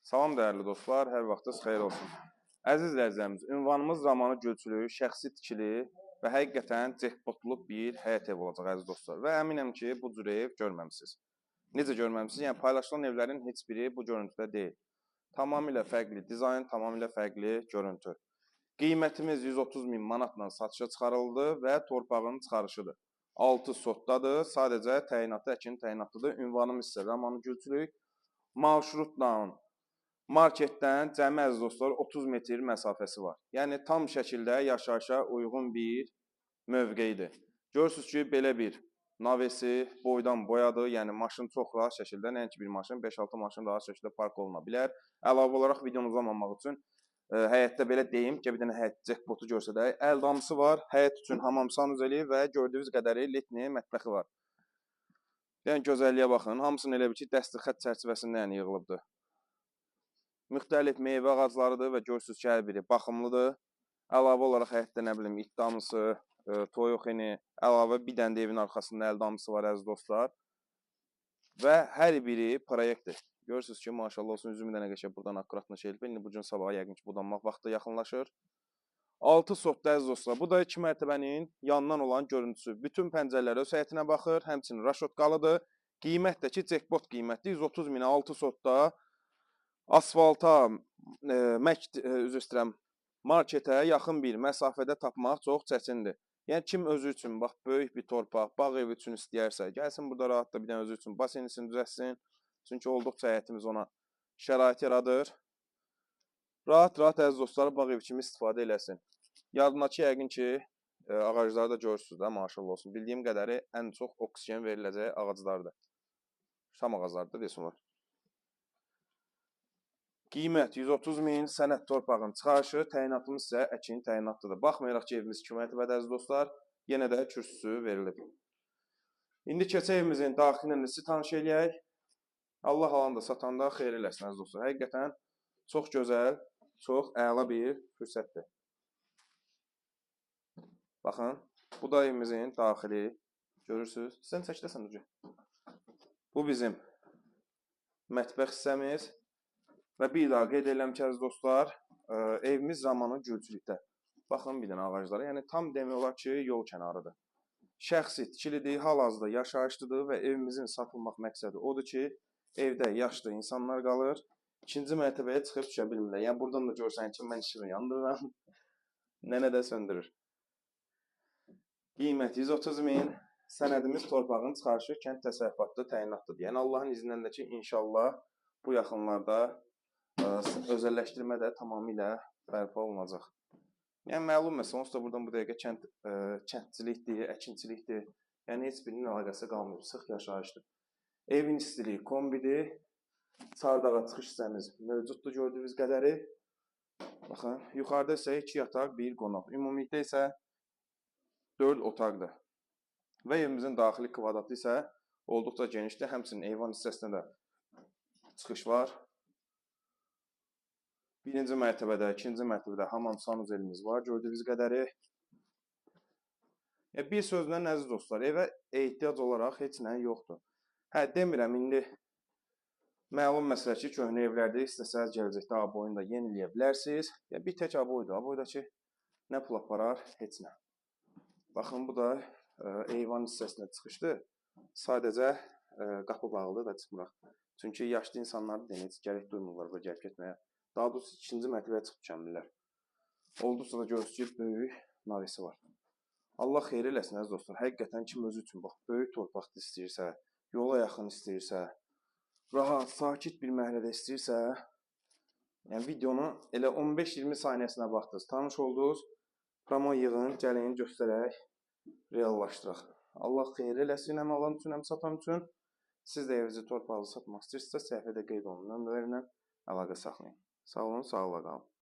Salam dəyərli dostlar, hər vaxtınız xeyir olsun. Əziz izləyicilərimiz, ünvanımız zamanı gülçülü, şəxsi tikili və həqiqətən cekpotluq bir həyət evi olacaq əziz dostlar. Və əminəm ki, bu cür ev görməmisiniz. Necə görməmisiniz? Yəni paylaşılan evlərin heç biri bu görüntüdə deyil. Tamamilə fərqli dizayn, tamamilə fərqli görüntü. Qiymətimiz 130 min manatla satışa çıxarıldı və torpağın çıxarışıdır. 6 sotdadır, sadəcə təyinatı əkin təyinatlıdır. Ünvanımız isə zamanı gülçülük, marşrutla marketdən cəmi əziz dostlar 30 metr məsafəsi var. Yəni tam şəkildə yaşayışa uyğun bir mövqeyidir. Görürsünüz ki, belə bir navesi boydan boyadır. Yəni maşın çox rahat şəkildə, nəinki bir maşın, 5-6 maşın rahat şəkildə park oluna bilər. Əlavə olaraq videonu uzanmamaq üçün həyətdə belə deyim ki, bir dənə həyət cekpotu görsədək. Əl damısı var, həyət üçün hamam sanuzeli və gördüyünüz qədəri letni mətbəxi var. Yəni gözəlliyə baxın. Hamısını elə bir ki, dəsti xətt çərçivəsində yəni yığılıbdır. Müxtəlif meyvə ağaclarıdır və görürsünüz ki, hər biri baxımlıdır. Əlavə olaraq həyətdə nə bilim it damısı, toyuq ini, əlavə bir dənə də evin arxasında əl damısı var əziz dostlar. Və hər biri proyektdir. Görürsünüz ki, maşallah olsun, üzümü dənə qəşəng buradan akkuratla şey elbir. İndi bu gün sabaha yəqin ki, budanmaq vaxtı yaxınlaşır. 6 sotda əziz dostlar. Bu da 2 mərtəbənin yandan olan görüntüsü. Bütün pəncərələr öz həyətinə baxır. Həmçinin raşotqalıdır. Qiymət də ki, cekpot qiymətli 130 minə 6 sotda. Asfalta, üzr istəyirəm, marketə yaxın bir məsafədə tapmaq çox çətindir. Yəni kim özü üçün, bax, böyük bir torpaq, bağ evi üçün istəyərsə, gəlsin burada rahat da bir dənə özü üçün basenisini düzəltsin. Çünki olduqca həyətimiz ona şərait yaradır. Rahat-rahat əziz dostlar, bağ evi kimi istifadə eləsin. Yadındakı yəqin ki, ağacları da görürsünüz də, maşallah olsun. Bildiyim qədəri ən çox oksigen veriləcək ağaclardır. Şam ağacları da desin var. Qiymət 130 min, sənəd torpağın çıxarışı, təyinatımız isə əkin təyinatlıdır. Baxmayaraq ki, evimiz 2 mərtəbədə əziz dostlar, yenə də kürsüsü verilib. İndi keçək evimizin daxilinə necə tanış eləyək. Allah alan da satan da xeyir eləsin əziz dostlar. Həqiqətən çox gözəl, çox əla bir fürsətdir. Baxın, bu da evimizin daxili. Görürsünüz. Sən çəkdəsən ucu. Bu bizim mətbəx hissəmiz. Və bir daha qeyd edirəm ki, əziz dostlar, evimiz zamanı gülçülükdə. Baxın bir dənə ağaclara, yəni tam demək olar ki, yol kənarıdır. Şəxsi tikilidir, hal-hazırda yaşayışlıdır və evimizin satılmaq məqsədi odur ki, evdə yaşlı insanlar qalır, ikinci mərtəbəyə çıxıb düşə bilmirlər. Yəni buradan da görsən ki, mən işığı yandırıram, nənə də söndürür. Qiymət 130 min, sənədimiz torpağın çıxarışı kənd təsərrüfatlı təyinatlıdır. Yəni Allahın izindən də ki, inşallah bu yaxınlarda özəlləşdirmə də tamamilə bərpa olunacaq. Yəni məlum məsələn, onsuz da buradan bu dəqiqə kəndçilikdir, əkinçilikdir. Yəni heç birinin əlaqəsi qalmır, sıx yaşayışdır. Evin istiliyi kombidir. Çardağa çıxış hissəmiz mövcuddur gördüyünüz qədəri. Baxın, yuxarıda isə 2 yataq, 1 qonaq. Ümumilikdə isə 4 otaqdır. Və evimizin daxili kvadratı isə olduqca genişdir. Həmçinin eyvan hissəsinə də çıxış var. Birinci mərtəbədə, ikinci mərtəbədə hamam sanuzelimiz var, gördüyünüz qədəri. Bir sözlə əziz dostlar, evə ehtiyac olaraq heç nə yoxdur. Hə, demirəm, indi məlum məsələ ki, köhnə evlərdə istəsəz gələcəkdə aboyunu da yeniləyə bilərsiniz. Bir tək aboydur, aboyda ki, nə pul aparar, heç nə. Baxın, bu da eyvan hissəsinə çıxışdır. Sadəcə qapı bağlıdır da çıxmıraq. Çünki yaşlı insanlar heç gərək duymurlar və gəlib getməyə. Daha doğrusu ikinci mərtəbəyə çıxıb düşənmirlər. Olduqca da görürsünüz ki, böyük navesi var. Allah xeyir eləsin əziz dostlar. Həqiqətən kim özü üçün bax, böyük torpaq istəyirsə, yola yaxın istəyirsə, rahat, sakit bir məhəllədə istəyirsə, yəni videonu elə 15-20 saniyəsinə baxdınız, tanış oldunuz, promo yığın, gəlin göstərək, reallaşdıraq. Allah xeyir eləsin, həm alan üçün, həm satan üçün. Siz də evinizi torpaqlı satmaq istəyirsinizsə, səhifədə qeyd olunan nömrələrindən əlaqə saxlayın. Sağ olun, sağlıqla qalın.